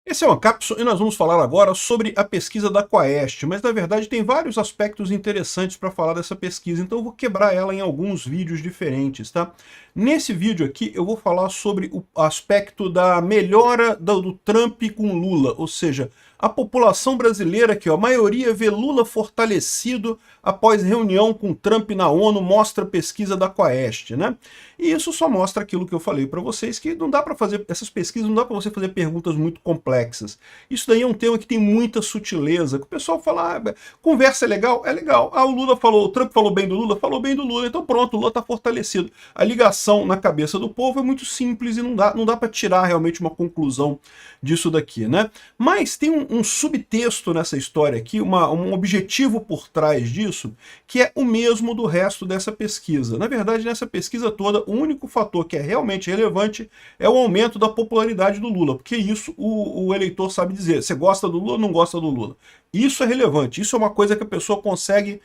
Esse é uma cápsula e nós vamos falar agora sobre a pesquisa da Quaest, mas na verdade tem vários aspectos interessantes para falar dessa pesquisa, então eu vou quebrar ela em alguns vídeos diferentes, tá? Nesse vídeo aqui eu vou falar sobre o aspecto da melhora do Trump com Lula, ou seja, a população brasileira aqui, ó, a maioria vê Lula fortalecido após reunião com Trump na ONU, mostra a pesquisa da Quaest, né? E isso só mostra aquilo que eu falei para vocês, que não dá para fazer, essas pesquisas não dá para você fazer perguntas muito complexas. Isso daí é um tema que tem muita sutileza, que o pessoal fala, conversa é legal? É legal. Ah, o Lula falou, o Trump falou bem do Lula? Falou bem do Lula, então pronto, o Lula está fortalecido. A ligação na cabeça do povo é muito simples e não dá para tirar realmente uma conclusão disso daqui, né? Mas tem um subtexto nessa história aqui, um objetivo por trás disso, que é o mesmo do resto dessa pesquisa. Na verdade, nessa pesquisa toda, o único fator que é realmente relevante é o aumento da popularidade do Lula, porque isso o eleitor sabe dizer. Você gosta do Lula ou não gosta do Lula? Isso é relevante, isso é uma coisa que a pessoa consegue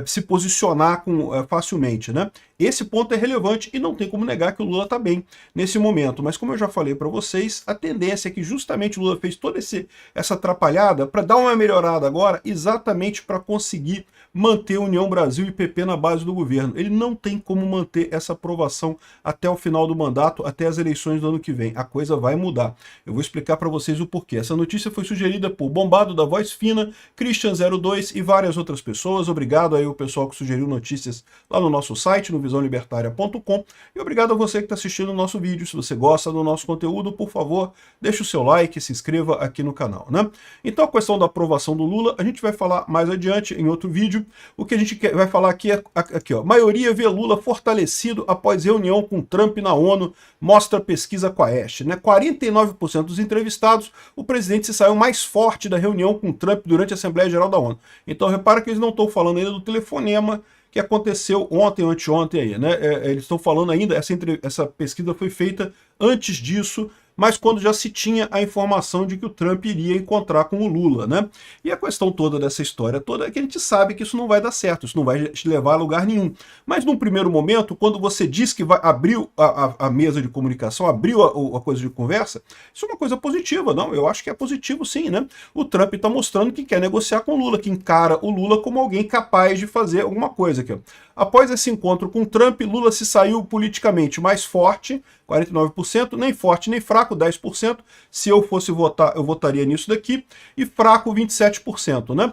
se posicionar facilmente, né? Esse ponto é relevante e não tem como negar que o Lula está bem nesse momento. Mas como eu já falei para vocês, a tendência é que justamente o Lula fez toda essa atrapalhada para dar uma melhorada agora, exatamente para conseguir manter União Brasil e PP na base do governo. Ele não tem como manter essa aprovação até o final do mandato, até as eleições do ano que vem. A coisa vai mudar. Eu vou explicar para vocês o porquê. Essa notícia foi sugerida por Bombado da Voz Fina, Christian02 e várias outras pessoas. Obrigado aí ao pessoal que sugeriu notícias lá no nosso site, no visãolibertaria.com, e obrigado a você que está assistindo o nosso vídeo. Se você gosta do nosso conteúdo, por favor, deixe o seu like e se inscreva aqui no canal, né? Então a questão da aprovação do Lula, a gente vai falar mais adiante em outro vídeo. O que a gente vai falar aqui é, aqui, ó, maioria vê Lula fortalecido após reunião com Trump na ONU, mostra a pesquisa Quaest, né? 49% dos entrevistados, o presidente se saiu mais forte da reunião com Trump durante a Assembleia Geral da ONU. Então repara que eles não estão falando ainda do telefonema que aconteceu ontem ou anteontem aí, né? Eles estão falando ainda, essa pesquisa foi feita antes disso, mas quando já se tinha a informação de que o Trump iria encontrar com o Lula, né? E a questão toda dessa história toda é que a gente sabe que isso não vai dar certo, isso não vai te levar a lugar nenhum. Mas num primeiro momento, quando você diz que vai abrir a mesa de comunicação, abriu a coisa de conversa, isso é uma coisa positiva, não? Eu acho que é positivo sim, né? O Trump está mostrando que quer negociar com o Lula, que encara o Lula como alguém capaz de fazer alguma coisa aqui, ó. Após esse encontro com Trump, Lula se saiu politicamente mais forte, 49%, nem forte nem fraco, 10%. Se eu fosse votar, eu votaria nisso daqui. E fraco, 27%, né?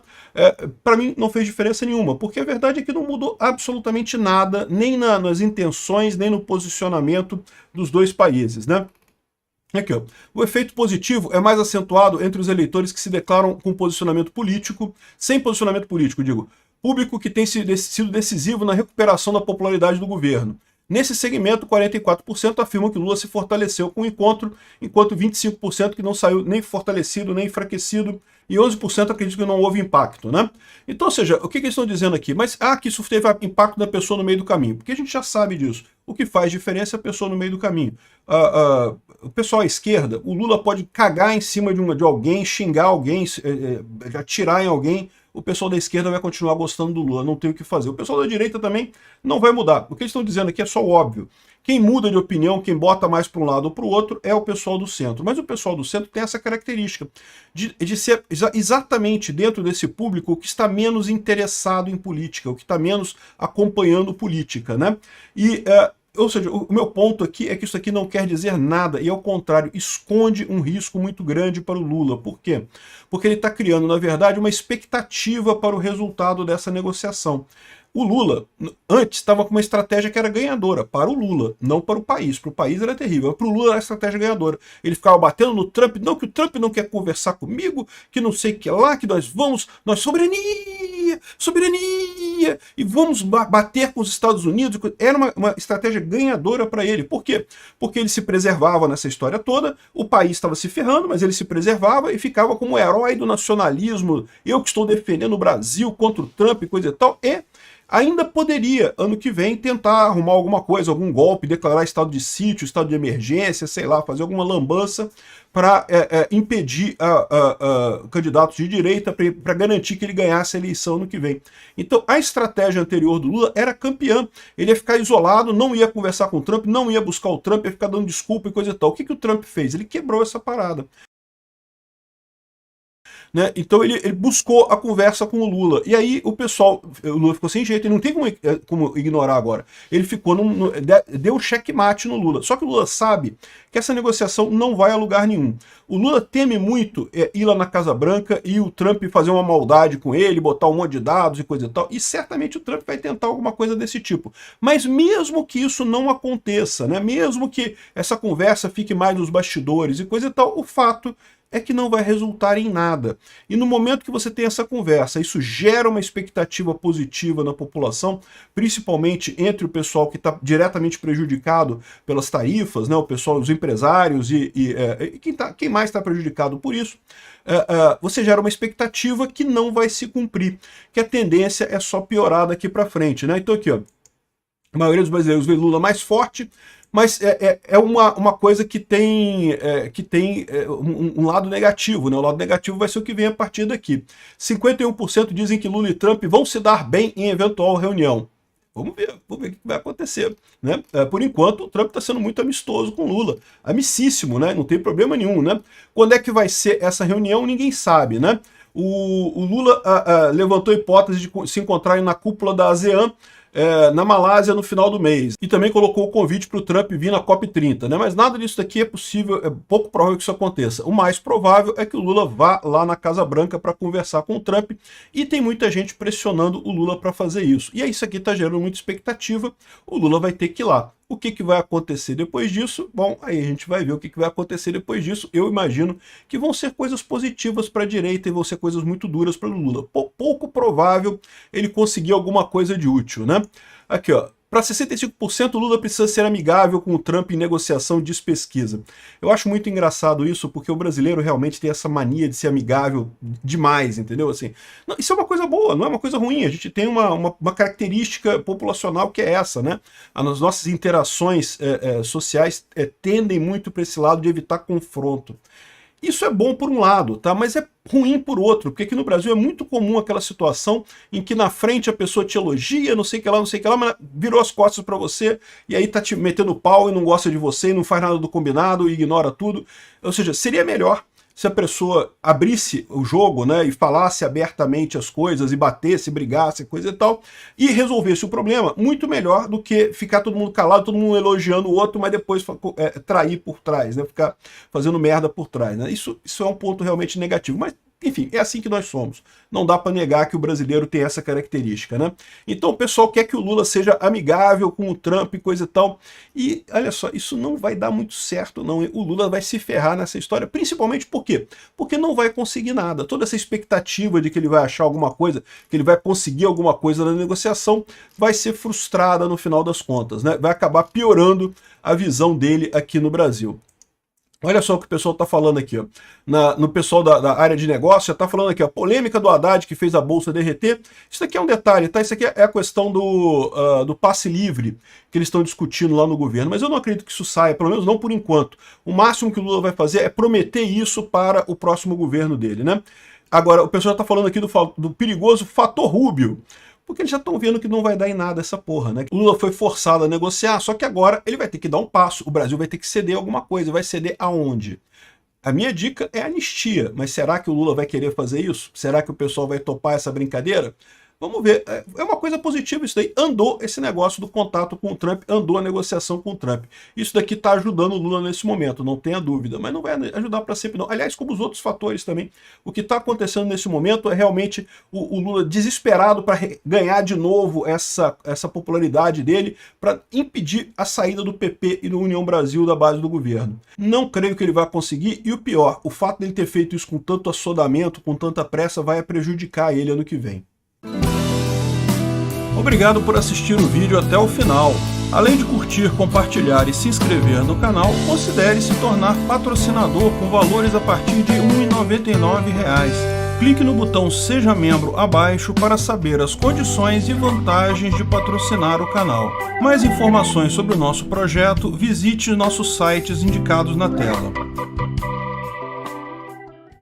Para mim, não fez diferença nenhuma, porque a verdade é que não mudou absolutamente nada, nem nas intenções, nem no posicionamento dos dois países, né? Aqui, ó. O efeito positivo é mais acentuado entre os eleitores que se declaram com posicionamento político, sem posicionamento político, digo, público que tem sido decisivo na recuperação da popularidade do governo. Nesse segmento, 44% afirmam que Lula se fortaleceu com o encontro, enquanto 25% que não saiu nem fortalecido, nem enfraquecido, e 11% acreditam que não houve impacto, né? Então, ou seja, o que eles estão dizendo aqui? Mas, que isso teve impacto na pessoa no meio do caminho, porque a gente já sabe disso. O que faz diferença é a pessoa no meio do caminho. O pessoal à esquerda, o Lula pode cagar em cima de alguém, xingar alguém, atirar em alguém, o pessoal da esquerda vai continuar gostando do Lula, não tem o que fazer. O pessoal da direita também não vai mudar. O que eles estão dizendo aqui é só óbvio. Quem muda de opinião, quem bota mais para um lado ou para o outro, é o pessoal do centro. Mas o pessoal do centro tem essa característica de ser exatamente dentro desse público o que está menos interessado em política, o que está menos acompanhando política, né? Ou seja, o meu ponto aqui é que isso aqui não quer dizer nada, e ao contrário, esconde um risco muito grande para o Lula. Por quê? Porque ele está criando, na verdade, uma expectativa para o resultado dessa negociação. O Lula, antes, estava com uma estratégia que era ganhadora, para o Lula, não para o país. Para o país era terrível, mas para o Lula era a estratégia ganhadora. Ele ficava batendo no Trump, não, que o Trump não quer conversar comigo, que não sei o que lá, que nós soberania, soberania, e vamos bater com os Estados Unidos. Era uma estratégia ganhadora para ele. Por quê? Porque ele se preservava nessa história toda, o país estava se ferrando, mas ele se preservava e ficava como herói do nacionalismo, eu que estou defendendo o Brasil contra o Trump e coisa e tal, e ainda poderia, ano que vem, tentar arrumar alguma coisa, algum golpe, declarar estado de sítio, estado de emergência, sei lá, fazer alguma lambança para impedir candidatos de direita, para garantir que ele ganhasse a eleição no que vem. Então, a estratégia anterior do Lula era campeã. Ele ia ficar isolado, não ia conversar com o Trump, não ia buscar o Trump, ia ficar dando desculpa e coisa e tal. O que o Trump fez? Ele quebrou essa parada. né? Então ele buscou a conversa com o Lula. E aí o Lula ficou sem jeito, ele não tem como ignorar agora. Ele ficou, deu checkmate no Lula. Só que o Lula sabe que essa negociação não vai a lugar nenhum. O Lula teme muito ir lá na Casa Branca e o Trump fazer uma maldade com ele, botar um monte de dados e coisa e tal, e certamente o Trump vai tentar alguma coisa desse tipo. Mas mesmo que isso não aconteça, né, mesmo que essa conversa fique mais nos bastidores e coisa e tal, o fato é que não vai resultar em nada. E no momento que você tem essa conversa, isso gera uma expectativa positiva na população, principalmente entre o pessoal que está diretamente prejudicado pelas tarifas, né, o pessoal, os empresários e quem mais está prejudicado por isso, você gera uma expectativa que não vai se cumprir, que a tendência é só piorar daqui para frente, né? Então aqui, ó, a maioria dos brasileiros vê Lula mais forte, mas é uma coisa que tem um lado negativo, né? O lado negativo vai ser o que vem a partir daqui. 51% dizem que Lula e Trump vão se dar bem em eventual reunião. Vamos ver o que vai acontecer, né? Por enquanto, o Trump está sendo muito amistoso com Lula. Amicíssimo, né? Não tem problema nenhum, né? Quando é que vai ser essa reunião, ninguém sabe, né? O Lula levantou a hipótese de se encontrarem na cúpula da ASEAN, na Malásia no final do mês. E também colocou o convite para o Trump vir na COP30, né? Mas nada disso daqui é possível, é pouco provável que isso aconteça. O mais provável é que o Lula vá lá na Casa Branca para conversar com o Trump, e tem muita gente pressionando o Lula para fazer isso. E aí isso aqui está gerando muita expectativa, o Lula vai ter que ir lá. O que vai acontecer depois disso? Bom, aí a gente vai ver o que vai acontecer depois disso. Eu imagino que vão ser coisas positivas para a direita e vão ser coisas muito duras para o Lula. Pouco provável ele conseguir alguma coisa de útil, né? Aqui, ó. Para 65%, o Lula precisa ser amigável com o Trump em negociação, diz pesquisa. Eu acho muito engraçado isso, porque o brasileiro realmente tem essa mania de ser amigável demais, entendeu? Assim, não, isso é uma coisa boa, não é uma coisa ruim. A gente tem uma característica populacional que é essa, né? As nossas interações sociais tendem muito para esse lado de evitar confronto. Isso é bom por um lado, tá? Mas é ruim por outro, porque aqui no Brasil é muito comum aquela situação em que na frente a pessoa te elogia, não sei o que lá, mas virou as costas para você e aí tá te metendo pau e não gosta de você e não faz nada do combinado e ignora tudo. Ou seja, seria melhor se a pessoa abrisse o jogo, né, e falasse abertamente as coisas, e batesse, brigasse, coisa e tal, e resolvesse o problema, muito melhor do que ficar todo mundo calado, todo mundo elogiando o outro, mas depois trair por trás, né, ficar fazendo merda por trás, né. Isso é um ponto realmente negativo, mas enfim, é assim que nós somos. Não dá para negar que o brasileiro tem essa característica, né? Então o pessoal quer que o Lula seja amigável com o Trump e coisa e tal. E olha só, isso não vai dar muito certo, não. O Lula vai se ferrar nessa história, principalmente por quê? Porque não vai conseguir nada. Toda essa expectativa de que ele vai achar alguma coisa, que ele vai conseguir alguma coisa na negociação, vai ser frustrada no final das contas, né? Vai acabar piorando a visão dele aqui no Brasil. Olha só o que o pessoal está falando aqui, ó. No pessoal da área de negócio, já está falando aqui, ó, polêmica do Haddad que fez a Bolsa derreter. Isso aqui é um detalhe, tá? Isso aqui é a questão do passe livre que eles estão discutindo lá no governo, mas eu não acredito que isso saia, pelo menos não por enquanto. O máximo que o Lula vai fazer é prometer isso para o próximo governo dele, né? Agora, o pessoal está falando aqui do perigoso fator Rubio, porque eles já estão vendo que não vai dar em nada essa porra, né? O Lula foi forçado a negociar, só que agora ele vai ter que dar um passo. O Brasil vai ter que ceder alguma coisa. Vai ceder aonde? A minha dica é anistia, mas será que o Lula vai querer fazer isso? Será que o pessoal vai topar essa brincadeira? Vamos ver, é uma coisa positiva isso daí. Andou esse negócio do contato com o Trump, andou a negociação com o Trump. Isso daqui está ajudando o Lula nesse momento, não tenha dúvida, mas não vai ajudar para sempre não. Aliás, como os outros fatores também. O que está acontecendo nesse momento é realmente o Lula desesperado para ganhar de novo essa popularidade dele, para impedir a saída do PP e do União Brasil da base do governo. Não creio que ele vai conseguir, e o pior, o fato dele ter feito isso com tanto assodamento, com tanta pressa, vai prejudicar ele ano que vem. Obrigado por assistir o vídeo até o final. Além de curtir, compartilhar e se inscrever no canal, considere se tornar patrocinador com valores a partir de R$ 1,99. Clique no botão Seja Membro abaixo para saber as condições e vantagens de patrocinar o canal. Mais informações sobre o nosso projeto, visite nossos sites indicados na tela.